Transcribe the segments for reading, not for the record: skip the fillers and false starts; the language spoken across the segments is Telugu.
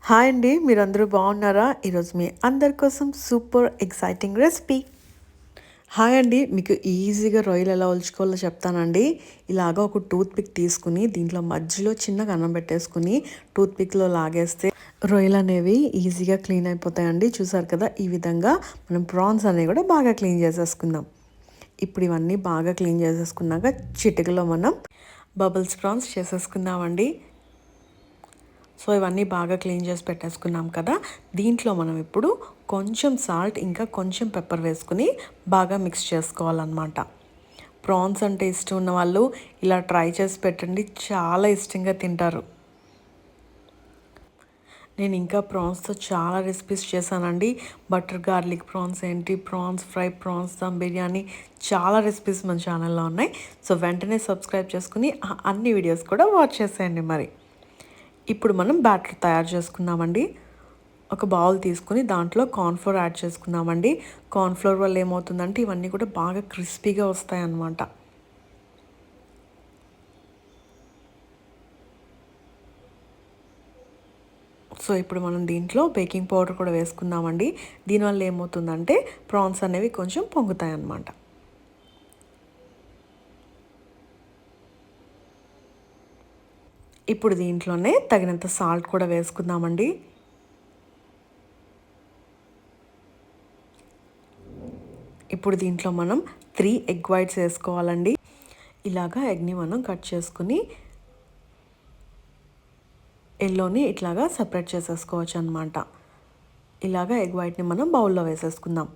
హాయ్ అండి, మీరందరూ బాగున్నారా? ఈరోజు మీ అందరి కోసం సూపర్ ఎక్సైటింగ్ రెసిపీ. హాయ్ అండి, మీకు ఈజీగా రొయ్యలు ఎలా ఒలుచుకోవాలో చెప్తానండి. ఇలాగా ఒక టూత్ పిక్ తీసుకుని దీంట్లో మధ్యలో చిన్నగా అన్నం పెట్టేసుకుని టూత్ పిక్లో లాగేస్తే రొయ్యలు అనేవి ఈజీగా క్లీన్ అయిపోతాయండి. చూసారు కదా, ఈ విధంగా మనం ప్రాన్స్ అనేవి కూడా బాగా క్లీన్ చేసేసుకుందాం. ఇప్పుడు ఇవన్నీ బాగా క్లీన్ చేసేసుకున్నాక చిటికలో మనం బబుల్స్ ప్రాన్స్ చేసేసుకుందామండి. సో ఇవన్నీ బాగా క్లీన్ చేసి పెట్టేసుకున్నాం కదా. దీంట్లో మనం ఇప్పుడు కొంచెం సాల్ట్ ఇంకా కొంచెం పెప్పర్ వేసుకుని బాగా మిక్స్ చేసుకోవాలన్నమాట. ప్రాన్స్ అంటే ఇష్టం ఉన్న వాళ్ళు ఇలా ట్రై చేసి పెట్టండి, చాలా ఇష్టంగా తింటారు. నేను ఇంకా ప్రాన్స్తో చాలా రెసిపీస్ చేశానండి. బటర్ గార్లిక్ ప్రాన్స్ ఏంటి, prawns fry, prawns dum biryani, చాలా రెసిపీస్ మన ఛానల్లో ఉన్నాయి. సో వెంటనే సబ్స్క్రైబ్ చేసుకుని అన్ని వీడియోస్ కూడా వాచ్ చేసేయండి. మరి ఇప్పుడు మనం బ్యాటర్ తయారు చేసుకుందామండి. ఒక బౌల్ తీసుకుని దాంట్లో కార్న్ఫ్లోర్ యాడ్ చేసుకుందామండి. కార్న్ఫ్లోర్ వల్ల ఏమవుతుందంటే ఇవన్నీ కూడా బాగా క్రిస్పీగా వస్తాయి అన్నమాట. సో ఇప్పుడు మనం దీంట్లో బేకింగ్ పౌడర్ కూడా వేసుకుందామండి. దీనివల్ల ఏమవుతుందంటే ప్రాన్స్ అనేవి కొంచెం పొంగుతాయి అన్నమాట. ఇప్పుడు దీంట్లోనే తగినంత సాల్ట్ కూడా వేసుకుందామండి. ఇప్పుడు దీంట్లో మనం 3 ఎగ్ వైట్స్ వేసుకోవాలండి. ఇలాగా ఎగ్ని మనం కట్ చేసుకుని ఎల్లోని ఇట్లాగా సపరేట్ చేసేసుకోవచ్చు అనమాట. ఇలాగా ఎగ్ వైట్ని మనం బౌల్లో వేసేసుకుందాం.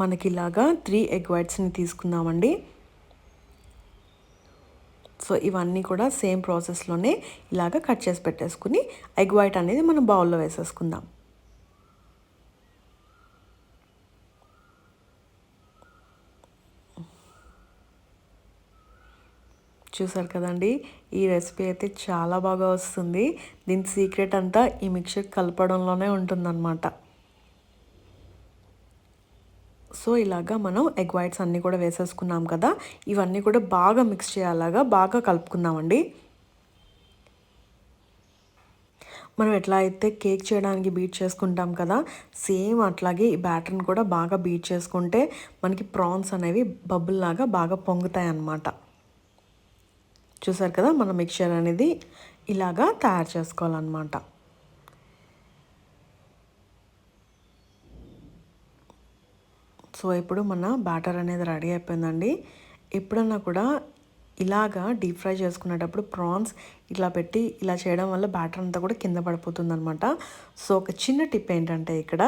మనకి ఇలాగా 3 ఎగ్ వైట్స్ని తీసుకుందామండి. సో ఇవన్నీ కూడా సేమ్ ప్రాసెస్లోనే ఇలాగ కట్ చేసి పెట్టేసుకుని ఎగ్ వైట్ అనేది మనం బౌల్లో వేసేసుకుందాం. చూసారు కదండి, ఈ రెసిపీ అయితే చాలా బాగా వస్తుంది. దీని సీక్రెట్ అంతా ఈ మిక్చర్ కలపడంలోనే ఉంటుందన్నమాట. సో ఇలాగా మనం ఎగ్ వైట్స్ అన్నీ కూడా వేసేసుకున్నాం కదా. ఇవన్నీ కూడా బాగా మిక్స్ చేయాలాగా బాగా కలుపుకుందామండి. మనం ఎట్లా అయితే కేక్ చేయడానికి బీట్ చేసుకుంటాం కదా, సేమ్ అట్లాగే ఈ బ్యాటర్ని కూడా బాగా బీట్ చేసుకుంటే మనకి ప్రాన్స్ అనేవి బబుల్ లాగా బాగా పొంగుతాయి అన్నమాట. చూసారు కదా, మన మిక్చర్ అనేది ఇలాగా తయారు చేసుకోవాలన్నమాట. సో ఇప్పుడు మన బ్యాటర్ అనేది రెడీ అయిపోయిందండి. ఎప్పుడన్నా కూడా ఇలాగా డీప్ ఫ్రై చేసుకునేటప్పుడు ప్రాన్స్ ఇట్లా పెట్టి ఇలా చేయడం వల్ల బ్యాటర్ అంతా కూడా కింద పడిపోతుంది అనమాట. సో ఒక చిన్న టిప్ ఏంటంటే ఇక్కడ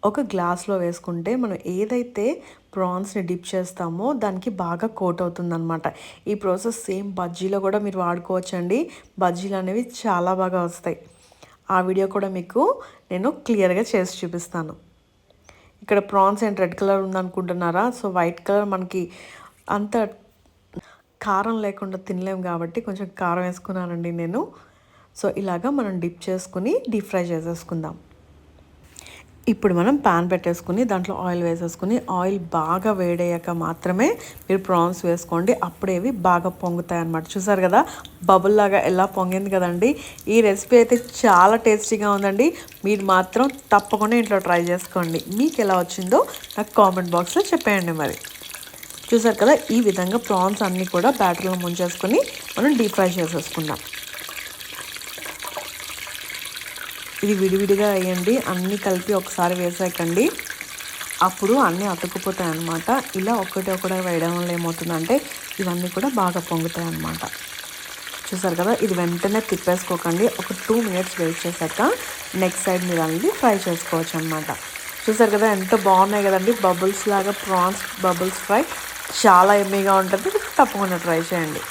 ఒక గ్లాస్లో వేసుకుంటే మనం ఏదైతే ప్రాన్స్ని డిప్ చేస్తామో దానికి బాగా కోట్ అవుతుంది అనమాట. ఈ ప్రాసెస్ సేమ్ బజ్జీలో కూడా మీరు వాడుకోవచ్చండి. బజ్జీలు అనేవి చాలా బాగా వస్తాయి. ఆ వీడియో కూడా మీకు నేను క్లియర్గా చేసి చూపిస్తాను. ఇక్కడ ప్రాన్స్ ఏంటి రెడ్ కలర్ ఉందనుకుంటున్నారా? సో వైట్ కలర్ మనకి అంత కారం లేకుండా తినలేము కాబట్టి కొంచెం కారం వేసుకున్నానండి నేను. సో ఇలాగా మనం డిప్ చేసుకుని డీప్ ఫ్రై చేసేసుకుందాం. ఇప్పుడు మనం ప్యాన్ పెట్టేసుకుని దాంట్లో ఆయిల్ వేసేసుకుని ఆయిల్ బాగా వేడయ్యాక మాత్రమే మీరు ప్రాన్స్ వేసుకోండి. అప్పుడేవి బాగా పొంగుతాయి అన్నమాట. చూసారు కదా, బబుల్ లాగా ఎలా పొంగింది కదండి. ఈ రెసిపీ అయితే చాలా టేస్టీగా ఉందండి. మీరు మాత్రం తప్పకుండా ఇంట్లో ట్రై చేసుకోండి. మీకు ఎలా వచ్చిందో నాకు కామెంట్ బాక్స్లో చెప్పేయండి. మరి చూసారు కదా, ఈ విధంగా ప్రాన్స్ అన్నీ కూడా బ్యాటర్లో ముంచేసుకొని మనం డీప్ ఫ్రై చేసేసుకుందాం. ఇది విడివిడిగా వేయండి, అన్నీ కలిపి ఒకసారి వేసేయకండి, అప్పుడు అన్నీ అతుక్కుపోతాయి అన్నమాట. ఇలా ఒకటి వేయడం వల్ల ఏమవుతుందంటే ఇవన్నీ కూడా బాగా పొంగుతాయి అన్నమాట. చూసారు కదా, ఇది వెంటనే తిప్పేసుకోకండి. ఒక 2 మినిట్స్ వెయిట్ చేశాక నెక్స్ట్ సైడ్ మీరు అనేది ఫ్రై చేసుకోవచ్చు అన్నమాట. చూసారు కదా, ఎంత బాగున్నాయి కదండి, బబుల్స్ లాగా ప్రాన్స్ బబుల్స్ ఫ్రై చాలా ఎమ్మీగా ఉంటుంది. తప్పకుండా ట్రై చేయండి.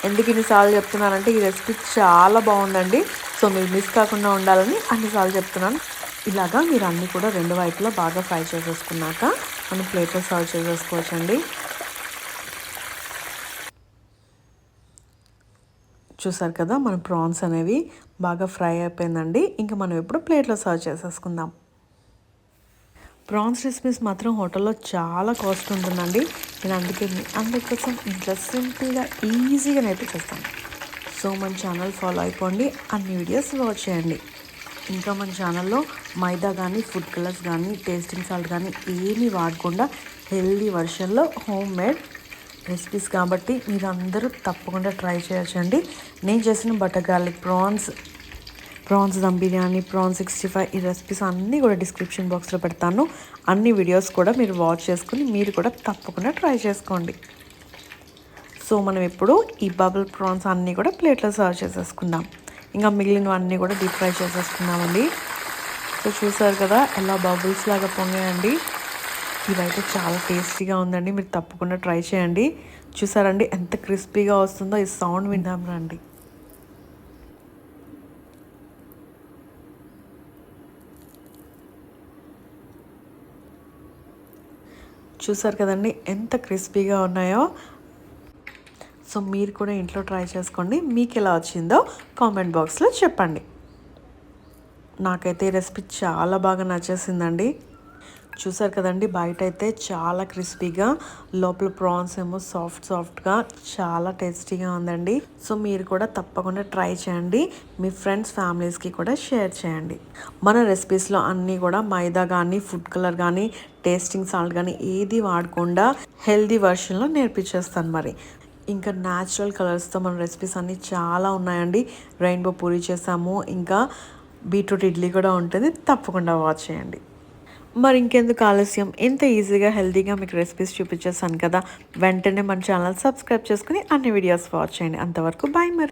ఎందుకు ఇన్నిసార్లు చెప్తున్నానంటే ఈ రెసిపీ చాలా బాగుందండి. సో మీరు మిస్ కాకుండా ఉండాలని అన్నిసార్లు చెప్తున్నాను. ఇలాగా మీరు అన్నీ కూడా 2 వైపులా బాగా ఫ్రై చేసేసుకున్నాక మనం ప్లేట్లో సర్వ్ చేసేసుకోవచ్చండి. చూసారు కదా, మన ప్రాన్స్ అనేవి బాగా ఫ్రై అయిపోయిందండి. ఇంకా మనం ఇప్పుడు ప్లేట్లో సర్వ్ చేసేసుకుందాం. ప్రాన్స్ రెసిపీస్ మాత్రం హోటల్లో చాలా కాస్ట్ ఉంటుందండి. నేను అందుకోసం ఇంట్లో సింపుల్గా ఈజీగా అయితే చేస్తాను. సో మన ఛానల్ ఫాలో అయిపోండి, అన్ని వీడియోస్ వాచ్ చేయండి. ఇంకా మన ఛానల్లో మైదా కానీ ఫుడ్ కలర్స్ కానీ టేస్టింగ్ సాల్ట్ కానీ ఏమీ వాడకుండా హెల్దీ వర్షన్లో హోమ్ మేడ్ రెసిపీస్ కాబట్టి మీరు అందరూ తప్పకుండా ట్రై చేయొచ్చండి. నేను చేసిన butter garlic prawns dum biryani, prawns 65 ఈ రెసిపీస్ అన్నీ కూడా డిస్క్రిప్షన్ బాక్స్లో పెడతాను. అన్ని వీడియోస్ కూడా మీరు వాచ్ చేసుకుని మీరు కూడా తప్పకుండా ట్రై చేసుకోండి. సో మనం ఇప్పుడు ఈ బబుల్ ప్రాన్స్ అన్నీ కూడా ప్లేట్లో సర్వ్ చేసేసుకుందాం. ఇంకా మిగిలినవన్నీ కూడా డీప్ ఫ్రై చేసేసుకుందామండి. సో చూసారు కదా ఎలా బబుల్స్ లాగా పొంగాయండి. ఇవైతే చాలా టేస్టీగా ఉందండి. మీరు తప్పకుండా ట్రై చేయండి. చూసారండి ఎంత క్రిస్పీగా వస్తుందో. ఈ సౌండ్ విందాం రండి. చూసారు కదండి ఎంత క్రిస్పీగా ఉన్నాయో. సో మీరు కూడా ఇంట్లో ట్రై చేసుకోండి. మీకు ఎలా వచ్చిందో కామెంట్ బాక్స్లో చెప్పండి. నాకైతే ఈ రెసిపీ చాలా బాగా నచ్చేసిందండి. చూసారు కదండి బయట అయితే చాలా క్రిస్పీగా, లోపల ప్రాన్స్ ఏమో సాఫ్ట్గా చాలా టేస్టీగా ఉందండి. సో మీరు కూడా తప్పకుండా ట్రై చేయండి. మీ ఫ్రెండ్స్ ఫ్యామిలీస్కి కూడా షేర్ చేయండి. మన రెసిపీస్లో అన్నీ కూడా మైదా కానీ ఫుడ్ కలర్ కానీ టేస్టింగ్ సాల్ట్ కానీ ఏది వాడకుండా హెల్దీ వర్షన్లో నేర్పించేస్తాను. మరి ఇంకా న్యాచురల్ కలర్స్తో మన రెసిపీస్ అన్నీ చాలా ఉన్నాయండి. రెయిన్బో పూరి చేసాము, ఇంకా బీట్రూట్ ఇడ్లీ కూడా ఉంటుంది. తప్పకుండా వాచ్ చేయండి. మరి ఇంకెందుకు ఆలస్యం, ఎంత ఈజీగా హెల్తీగా మీకు రెసిపీస్ చూపించేస్తాను కదా. వెంటనే మన ఛానల్ సబ్స్క్రైబ్ చేసుకుని అన్ని వీడియోస్ వాచ్ చేయండి. అంతవరకు బాయ్ మరి.